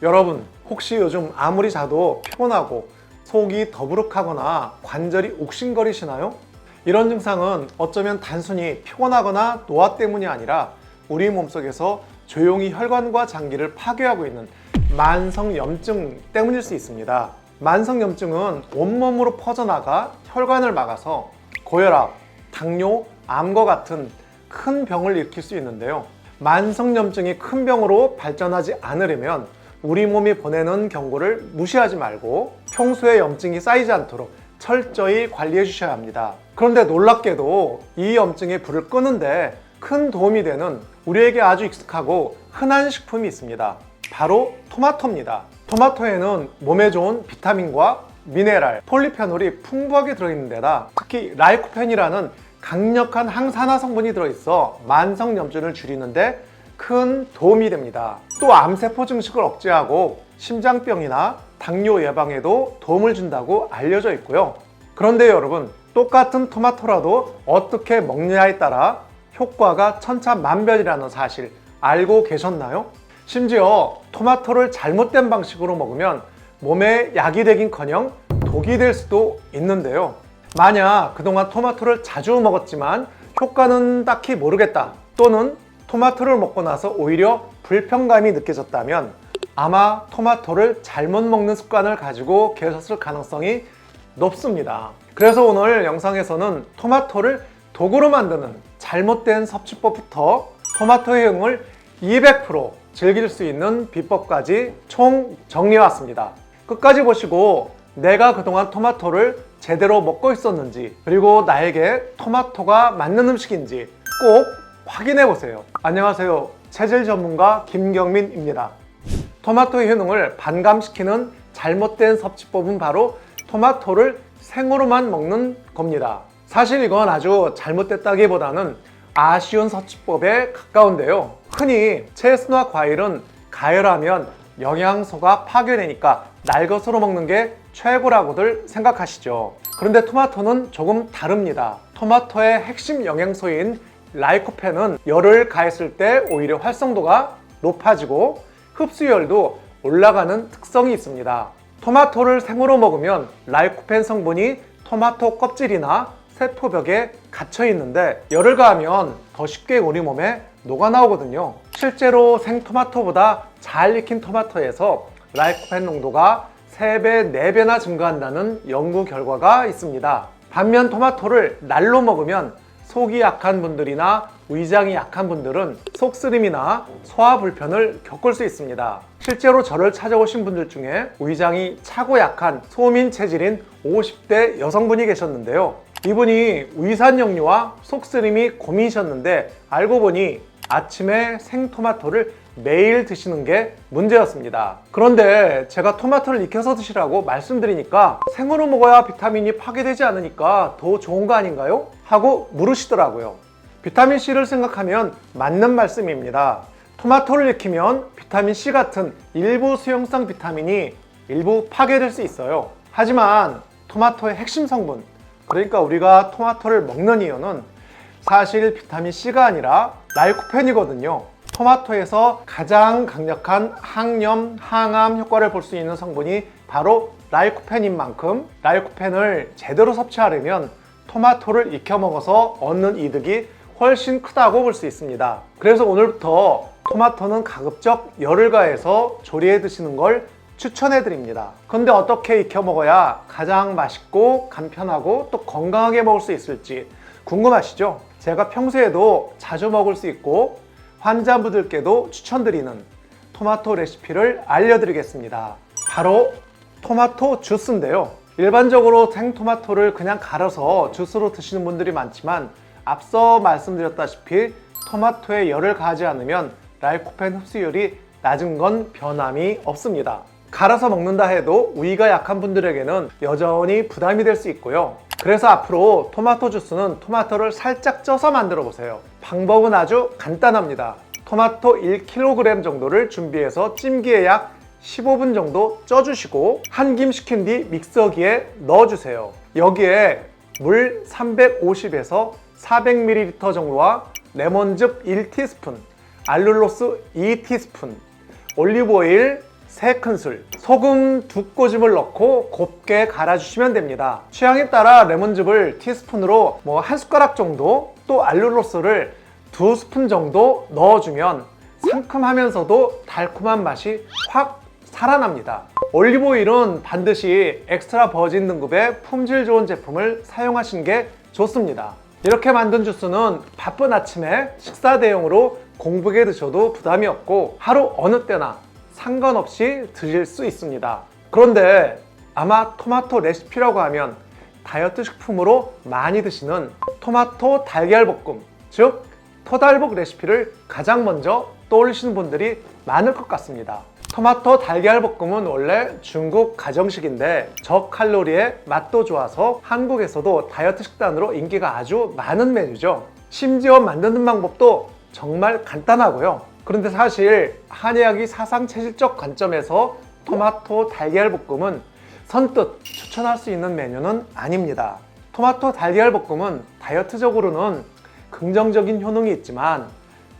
여러분, 혹시 요즘 아무리 자도 피곤하고 속이 더부룩하거나 관절이 욱신거리시나요? 이런 증상은 어쩌면 단순히 피곤하거나 노화 때문이 아니라 우리 몸속에서 조용히 혈관과 장기를 파괴하고 있는 만성염증 때문일 수 있습니다. 만성염증은 온몸으로 퍼져나가 혈관을 막아서 고혈압, 당뇨, 암과 같은 큰 병을 일으킬 수 있는데요. 만성염증이 큰 병으로 발전하지 않으려면 우리 몸이 보내는 경고를 무시하지 말고 평소에 염증이 쌓이지 않도록 철저히 관리해 주셔야 합니다. 그런데 놀랍게도 이 염증의 불을 끄는데 큰 도움이 되는 우리에게 아주 익숙하고 흔한 식품이 있습니다. 바로 토마토입니다. 토마토에는 몸에 좋은 비타민과 미네랄, 폴리페놀이 풍부하게 들어있는 데다 특히 라이코펜이라는 강력한 항산화 성분이 들어있어 만성염증을 줄이는데 큰 도움이 됩니다. 또 암세포 증식을 억제하고 심장병이나 당뇨 예방에도 도움을 준다고 알려져 있고요. 그런데 여러분, 똑같은 토마토라도 어떻게 먹느냐에 따라 효과가 천차만별이라는 사실 알고 계셨나요? 심지어 토마토를 잘못된 방식으로 먹으면 몸에 약이 되긴커녕 독이 될 수도 있는데요. 만약 그동안 토마토를 자주 먹었지만 효과는 딱히 모르겠다, 또는 토마토를 먹고 나서 오히려 불편감이 느껴졌다면 아마 토마토를 잘못 먹는 습관을 가지고 계셨을 가능성이 높습니다. 그래서 오늘 영상에서는 토마토를 독으로 만드는 잘못된 섭취법부터 토마토의 흥을 200% 즐길 수 있는 비법까지 총 정리해왔습니다. 끝까지 보시고 내가 그동안 토마토를 제대로 먹고 있었는지, 그리고 나에게 토마토가 맞는 음식인지 꼭 확인해 보세요. 안녕하세요, 체질 전문가 김경민입니다. 토마토의 효능을 반감시키는 잘못된 섭취법은 바로 토마토를 생으로만 먹는 겁니다. 사실 이건 아주 잘못됐다기보다는 아쉬운 섭취법에 가까운데요. 흔히 채소나 과일은 가열하면 영양소가 파괴되니까 날것으로 먹는 게 최고라고들 생각하시죠. 그런데 토마토는 조금 다릅니다. 토마토의 핵심 영양소인 라이코펜은 열을 가했을 때 오히려 활성도가 높아지고 흡수율도 올라가는 특성이 있습니다. 토마토를 생으로 먹으면 라이코펜 성분이 토마토 껍질이나 세포벽에 갇혀 있는데 열을 가하면 더 쉽게 우리 몸에 녹아 나오거든요. 실제로 생토마토보다 잘 익힌 토마토에서 라이코펜 농도가 3배, 4배나 증가한다는 연구 결과가 있습니다. 반면 토마토를 날로 먹으면 속이 약한 분들이나 위장이 약한 분들은 속쓰림이나 소화 불편을 겪을 수 있습니다. 실제로 저를 찾아오신 분들 중에 위장이 차고 약한 소민 체질인 50대 여성분이 계셨는데요. 이분이 위산역류와 속쓰림이 고민이셨는데 알고 보니 아침에 생토마토를 매일 드시는 게 문제였습니다. 그런데 제가 토마토를 익혀서 드시라고 말씀드리니까 생으로 먹어야 비타민이 파괴되지 않으니까 더 좋은 거 아닌가요? 하고 물으시더라고요. 비타민C를 생각하면 맞는 말씀입니다. 토마토를 익히면 비타민C 같은 일부 수용성 비타민이 일부 파괴될 수 있어요. 하지만 토마토의 핵심 성분, 그러니까 우리가 토마토를 먹는 이유는 사실 비타민C가 아니라 라이코펜이거든요. 토마토에서 가장 강력한 항염, 항암 효과를 볼 수 있는 성분이 바로 라이코펜인 만큼 라이코펜을 제대로 섭취하려면 토마토를 익혀 먹어서 얻는 이득이 훨씬 크다고 볼 수 있습니다. 그래서 오늘부터 토마토는 가급적 열을 가해서 조리해 드시는 걸 추천해 드립니다. 근데 어떻게 익혀 먹어야 가장 맛있고 간편하고 또 건강하게 먹을 수 있을지 궁금하시죠? 제가 평소에도 자주 먹을 수 있고 환자분들께도 추천드리는 토마토 레시피를 알려드리겠습니다. 바로 토마토 주스인데요. 일반적으로 생토마토를 그냥 갈아서 주스로 드시는 분들이 많지만 앞서 말씀드렸다시피 토마토에 열을 가하지 않으면 라이코펜 흡수율이 낮은 건 변함이 없습니다. 갈아서 먹는다 해도 위가 약한 분들에게는 여전히 부담이 될 수 있고요. 그래서 앞으로 토마토 주스는 토마토를 살짝 쪄서 만들어 보세요. 방법은 아주 간단합니다. 토마토 1kg 정도를 준비해서 찜기에 약 15분 정도 쪄주시고 한 김 식힌 뒤 믹서기에 넣어주세요. 여기에 물 350에서 400ml 정도와 레몬즙 1티스푼, 알룰로스 2티스푼, 올리브오일 3큰술, 소금 2꼬집을 넣고 곱게 갈아주시면 됩니다. 취향에 따라 레몬즙을 티스푼으로 1숟가락 정도, 또 알룰로스를 2스푼 정도 넣어주면 상큼하면서도 달콤한 맛이 확 살아납니다. 올리브오일은 반드시 엑스트라 버진 등급의 품질 좋은 제품을 사용하시는 게 좋습니다. 이렇게 만든 주스는 바쁜 아침에 식사 대용으로 공복에 드셔도 부담이 없고 하루 어느 때나 상관없이 드실 수 있습니다. 그런데 아마 토마토 레시피라고 하면 다이어트 식품으로 많이 드시는 토마토 달걀볶음, 즉 토달볶 레시피를 가장 먼저 떠올리시는 분들이 많을 것 같습니다. 토마토 달걀볶음은 원래 중국 가정식인데 저칼로리에 맛도 좋아서 한국에서도 다이어트 식단으로 인기가 아주 많은 메뉴죠. 심지어 만드는 방법도 정말 간단하고요. 그런데 사실 한의학이 사상체질적 관점에서 토마토 달걀볶음은 선뜻 추천할 수 있는 메뉴는 아닙니다. 토마토 달걀볶음은 다이어트적으로는 긍정적인 효능이 있지만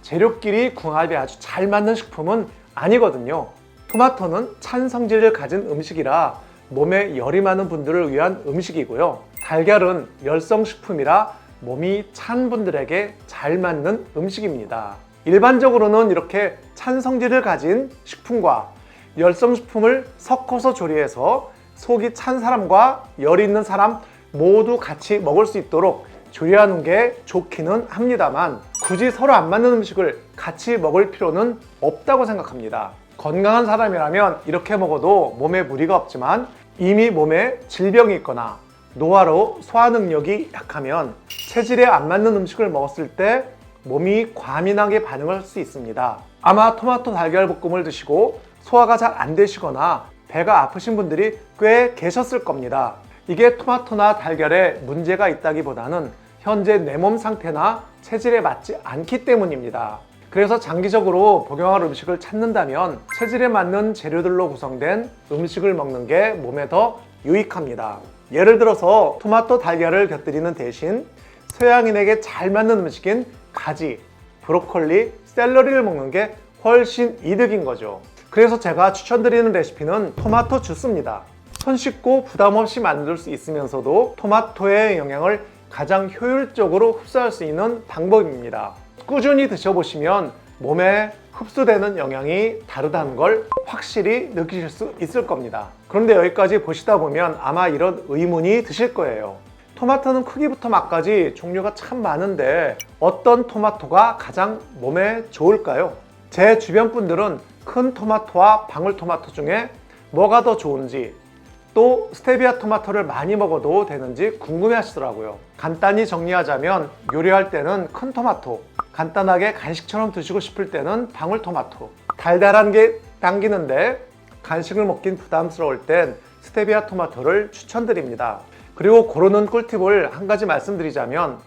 재료끼리 궁합이 아주 잘 맞는 식품은 아니거든요. 토마토는 찬 성질을 가진 음식이라 몸에 열이 많은 분들을 위한 음식이고요. 달걀은 열성식품이라 몸이 찬 분들에게 잘 맞는 음식입니다. 일반적으로는 이렇게 찬 성질을 가진 식품과 열성식품을 섞어서 조리해서 속이 찬 사람과 열이 있는 사람 모두 같이 먹을 수 있도록 조리하는 게 좋기는 합니다만 굳이 서로 안 맞는 음식을 같이 먹을 필요는 없다고 생각합니다. 건강한 사람이라면 이렇게 먹어도 몸에 무리가 없지만 이미 몸에 질병이 있거나 노화로 소화 능력이 약하면 체질에 안 맞는 음식을 먹었을 때 몸이 과민하게 반응할 수 있습니다. 아마 토마토 달걀볶음을 드시고 소화가 잘 안 되시거나 배가 아프신 분들이 꽤 계셨을 겁니다. 이게 토마토나 달걀에 문제가 있다기보다는 현재 내 몸 상태나 체질에 맞지 않기 때문입니다. 그래서 장기적으로 복용할 음식을 찾는다면 체질에 맞는 재료들로 구성된 음식을 먹는 게 몸에 더 유익합니다. 예를 들어서 토마토 달걀을 곁들이는 대신 서양인에게 잘 맞는 음식인 가지, 브로콜리, 샐러리를 먹는 게 훨씬 이득인 거죠. 그래서 제가 추천드리는 레시피는 토마토 주스입니다. 손쉽고 부담 없이 만들 수 있으면서도 토마토의 영양을 가장 효율적으로 흡수할 수 있는 방법입니다. 꾸준히 드셔보시면 몸에 흡수되는 영양이 다르다는 걸 확실히 느끼실 수 있을 겁니다. 그런데 여기까지 보시다 보면 아마 이런 의문이 드실 거예요. 토마토는 크기부터 맛까지 종류가 참 많은데 어떤 토마토가 가장 몸에 좋을까요? 제 주변 분들은 큰 토마토와 방울토마토 중에 뭐가 더 좋은지, 또 스테비아 토마토를 많이 먹어도 되는지 궁금해 하시더라고요. 간단히 정리하자면 요리할 때는 큰 토마토, 간단하게 간식처럼 드시고 싶을 때는 방울토마토, 달달한 게 당기는데 간식을 먹긴 부담스러울 땐 스테비아 토마토를 추천드립니다. 그리고 고르는 꿀팁을 한 가지 말씀드리자면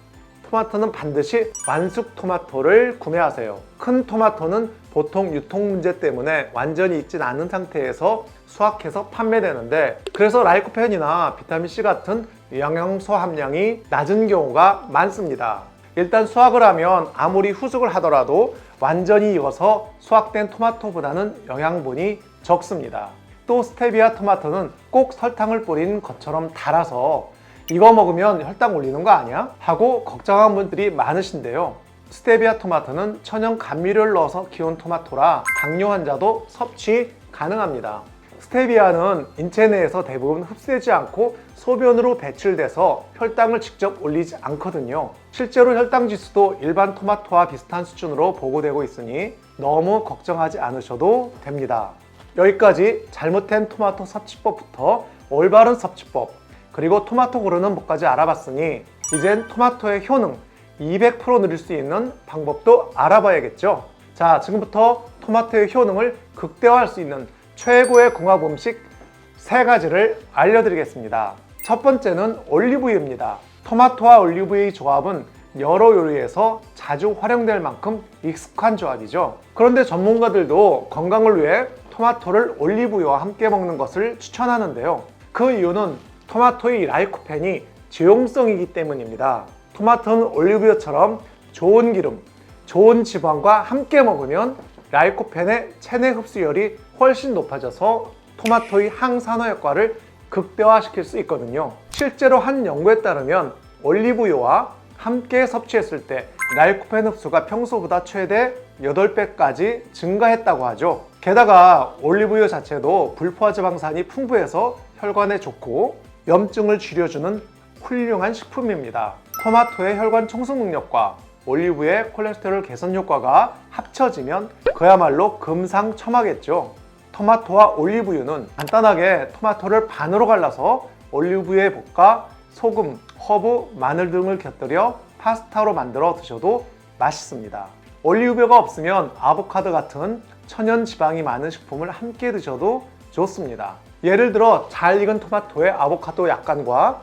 토마토는 반드시 완숙 토마토를 구매하세요. 큰 토마토는 보통 유통 문제 때문에 완전히 익진 않은 상태에서 수확해서 판매되는데 그래서 라이코펜이나 비타민C 같은 영양소 함량이 낮은 경우가 많습니다. 일단 수확을 하면 아무리 후숙을 하더라도 완전히 익어서 수확된 토마토보다는 영양분이 적습니다. 또 스테비아 토마토는 꼭 설탕을 뿌린 것처럼 달아서 이거 먹으면 혈당 올리는 거 아니야? 하고 걱정한 분들이 많으신데요. 스테비아 토마토는 천연 감미료를 넣어서 키운 토마토라 당뇨 환자도 섭취 가능합니다. 스테비아는 인체 내에서 대부분 흡수되지 않고 소변으로 배출돼서 혈당을 직접 올리지 않거든요. 실제로 혈당 지수도 일반 토마토와 비슷한 수준으로 보고되고 있으니 너무 걱정하지 않으셔도 됩니다. 여기까지 잘못된 토마토 섭취법부터 올바른 섭취법, 그리고 토마토 고르는 법까지 알아봤으니 이젠 토마토의 효능 200% 누릴 수 있는 방법도 알아봐야겠죠. 자, 지금부터 토마토의 효능을 극대화할 수 있는 최고의 궁합 음식 3가지를 알려드리겠습니다. 첫 번째는 올리브유입니다. 토마토와 올리브유의 조합은 여러 요리에서 자주 활용될 만큼 익숙한 조합이죠. 그런데 전문가들도 건강을 위해 토마토를 올리브유와 함께 먹는 것을 추천하는데요. 그 이유는 토마토의 라이코펜이 지용성이기 때문입니다. 토마토는 올리브유처럼 좋은 기름, 좋은 지방과 함께 먹으면 라이코펜의 체내 흡수율이 훨씬 높아져서 토마토의 항산화 효과를 극대화시킬 수 있거든요. 실제로 한 연구에 따르면 올리브유와 함께 섭취했을 때 라이코펜 흡수가 평소보다 최대 8배까지 증가했다고 하죠. 게다가 올리브유 자체도 불포화지방산이 풍부해서 혈관에 좋고 염증을 줄여주는 훌륭한 식품입니다. 토마토의 혈관 청소 능력과 올리브유의 콜레스테롤 개선 효과가 합쳐지면 그야말로 금상첨화겠죠. 토마토와 올리브유는 간단하게 토마토를 반으로 갈라서 올리브유에 볶아 소금, 허브, 마늘 등을 곁들여 파스타로 만들어 드셔도 맛있습니다. 올리브유가 없으면 아보카도 같은 천연 지방이 많은 식품을 함께 드셔도 좋습니다. 예를 들어 잘 익은 토마토에 아보카도 약간과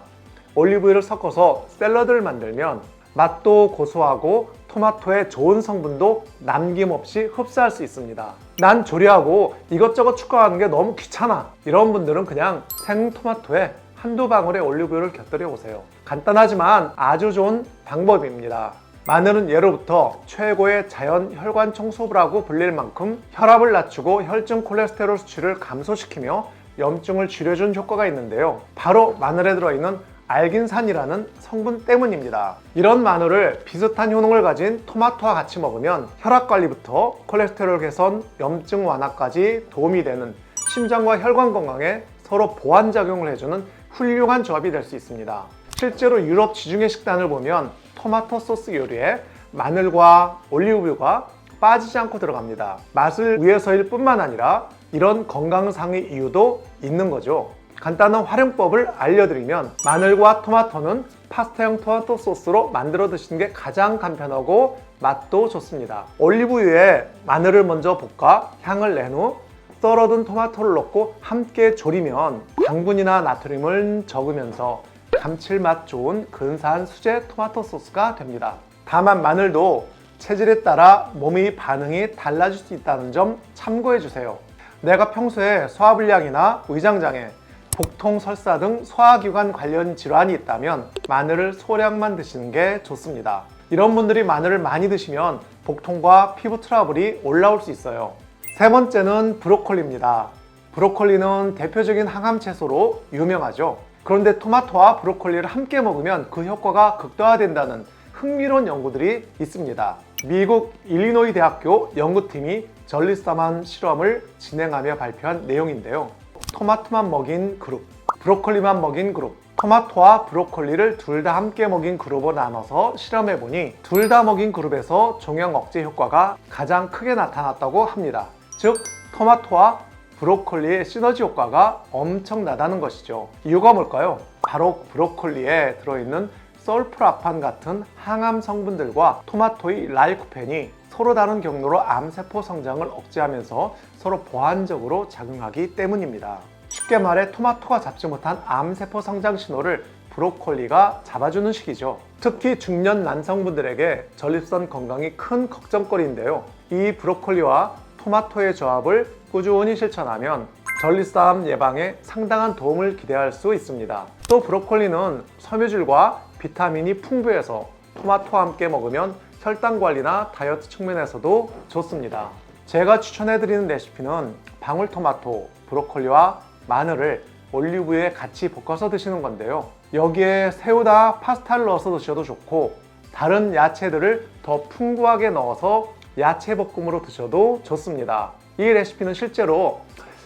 올리브유를 섞어서 샐러드를 만들면 맛도 고소하고 토마토의 좋은 성분도 남김없이 흡수할 수 있습니다. 난 조리하고 이것저것 추가하는 게 너무 귀찮아, 이런 분들은 그냥 생토마토에 한두 방울의 올리브유를 곁들여 보세요. 간단하지만 아주 좋은 방법입니다. 마늘은 예로부터 최고의 자연 혈관 청소부라고 불릴 만큼 혈압을 낮추고 혈중 콜레스테롤 수치를 감소시키며 염증을 줄여준 효과가 있는데요. 바로 마늘에 들어있는 알긴산이라는 성분 때문입니다. 이런 마늘을 비슷한 효능을 가진 토마토와 같이 먹으면 혈압 관리부터 콜레스테롤 개선, 염증 완화까지 도움이 되는 심장과 혈관 건강에 서로 보완작용을 해주는 훌륭한 조합이 될 수 있습니다. 실제로 유럽 지중해 식단을 보면 토마토 소스 요리에 마늘과 올리브유가 빠지지 않고 들어갑니다. 맛을 위해서일 뿐만 아니라 이런 건강상의 이유도 있는 거죠. 간단한 활용법을 알려드리면 마늘과 토마토는 파스타형 토마토 소스로 만들어 드시는 게 가장 간편하고 맛도 좋습니다. 올리브유에 마늘을 먼저 볶아 향을 낸 후 썰어둔 토마토를 넣고 함께 졸이면 당분이나 나트륨을 적으면서 감칠맛 좋은 근사한 수제 토마토 소스가 됩니다. 다만 마늘도 체질에 따라 몸의 반응이 달라질 수 있다는 점 참고해 주세요. 내가 평소에 소화불량이나 위장장애, 복통, 설사 등 소화기관 관련 질환이 있다면 마늘을 소량만 드시는 게 좋습니다. 이런 분들이 마늘을 많이 드시면 복통과 피부 트러블이 올라올 수 있어요. 세 번째는 브로콜리입니다. 브로콜리는 대표적인 항암 채소로 유명하죠. 그런데 토마토와 브로콜리를 함께 먹으면 그 효과가 극대화된다는 흥미로운 연구들이 있습니다. 미국 일리노이 대학교 연구팀이 전리사만 실험을 진행하며 발표한 내용인데요. 토마토만 먹인 그룹, 브로콜리만 먹인 그룹, 토마토와 브로콜리를 둘 다 함께 먹인 그룹으로 나눠서 실험해보니 둘 다 먹인 그룹에서 종양 억제 효과가 가장 크게 나타났다고 합니다. 즉, 토마토와 브로콜리의 시너지 효과가 엄청나다는 것이죠. 이유가 뭘까요? 바로 브로콜리에 들어있는 솔프라판 같은 항암 성분들과 토마토의 라이코펜이 서로 다른 경로로 암세포 성장을 억제하면서 서로 보완적으로 작용하기 때문입니다. 쉽게 말해 토마토가 잡지 못한 암세포 성장 신호를 브로콜리가 잡아주는 식이죠. 특히 중년 남성분들에게 전립선 건강이 큰 걱정거리인데요. 이 브로콜리와 토마토의 조합을 꾸준히 실천하면 전립선 예방에 상당한 도움을 기대할 수 있습니다. 또 브로콜리는 섬유질과 비타민이 풍부해서 토마토와 함께 먹으면 혈당 관리나 다이어트 측면에서도 좋습니다. 제가 추천해드리는 레시피는 방울토마토, 브로콜리와 마늘을 올리브유에 같이 볶아서 드시는 건데요. 여기에 새우나 파스타를 넣어서 드셔도 좋고 다른 야채들을 더 풍부하게 넣어서 야채 볶음으로 드셔도 좋습니다. 이 레시피는 실제로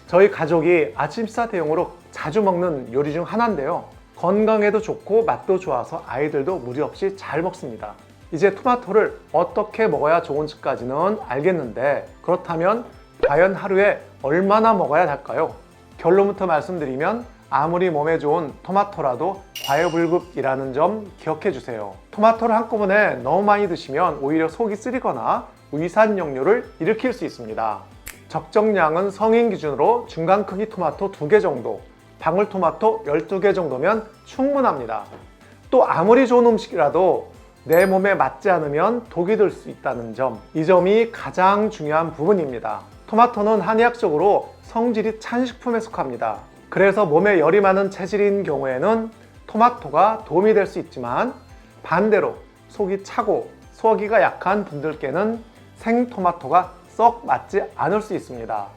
저희 가족이 아침 식사 대용으로 자주 먹는 요리 중 하나인데요. 건강에도 좋고 맛도 좋아서 아이들도 무리 없이 잘 먹습니다. 이제 토마토를 어떻게 먹어야 좋은지까지는 알겠는데 그렇다면 과연 하루에 얼마나 먹어야 할까요? 결론부터 말씀드리면 아무리 몸에 좋은 토마토라도 과유불급이라는 점 기억해 주세요. 토마토를 한꺼번에 너무 많이 드시면 오히려 속이 쓰리거나 위산 역류를 일으킬 수 있습니다. 적정량은 성인 기준으로 중간 크기 토마토 2개 정도, 방울토마토 12개 정도면 충분합니다. 또 아무리 좋은 음식이라도 내 몸에 맞지 않으면 독이 될 수 있다는 점, 이 점이 가장 중요한 부분입니다. 토마토는 한의학적으로 성질이 찬 식품에 속합니다. 그래서 몸에 열이 많은 체질인 경우에는 토마토가 도움이 될 수 있지만 반대로 속이 차고 소화기가 약한 분들께는 생토마토가 썩 맞지 않을 수 있습니다.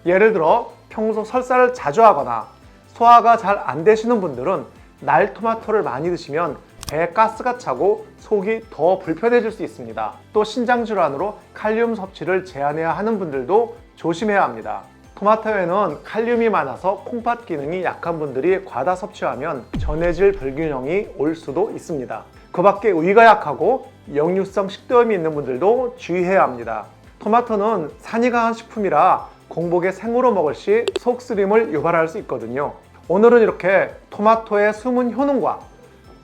예를 들어 평소 설사를 자주 하거나 소화가 잘 안 되시는 분들은 날 토마토를 많이 드시면 배에 가스가 차고 속이 더 불편해질 수 있습니다. 또 신장 질환으로 칼륨 섭취를 제한해야 하는 분들도 조심해야 합니다. 토마토에는 칼륨이 많아서 콩팥 기능이 약한 분들이 과다 섭취하면 전해질 불균형이 올 수도 있습니다. 그 밖에 위가 약하고 역류성 식도염이 있는 분들도 주의해야 합니다. 토마토는 산이 강한 식품이라 공복에 생으로 먹을 시 속쓰림을 유발할 수 있거든요. 오늘은 이렇게 토마토의 숨은 효능과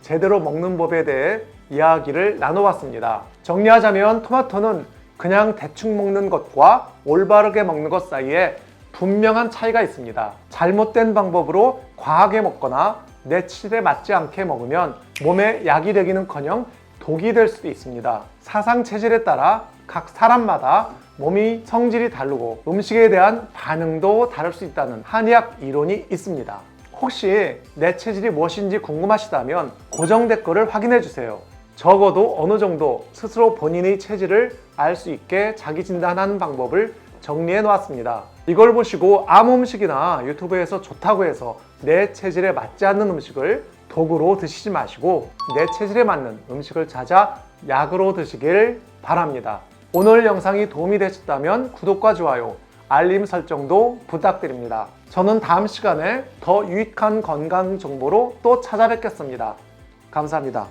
제대로 먹는 법에 대해 이야기를 나눠봤습니다. 정리하자면 토마토는 그냥 대충 먹는 것과 올바르게 먹는 것 사이에 분명한 차이가 있습니다. 잘못된 방법으로 과하게 먹거나 내 체질에 맞지 않게 먹으면 몸에 약이 되기는커녕 독이 될 수도 있습니다. 사상 체질에 따라 각 사람마다 몸이 성질이 다르고 음식에 대한 반응도 다를 수 있다는 한의학 이론이 있습니다. 혹시 내 체질이 무엇인지 궁금하시다면 고정 댓글을 확인해 주세요. 적어도 어느 정도 스스로 본인의 체질을 알 수 있게 자기 진단하는 방법을 정리해 놓았습니다. 이걸 보시고 아무 음식이나 유튜브에서 좋다고 해서 내 체질에 맞지 않는 음식을 독으로 드시지 마시고 내 체질에 맞는 음식을 찾아 약으로 드시길 바랍니다. 오늘 영상이 도움이 되셨다면 구독과 좋아요, 알림 설정도 부탁드립니다. 저는 다음 시간에 더 유익한 건강 정보로 또 찾아뵙겠습니다. 감사합니다.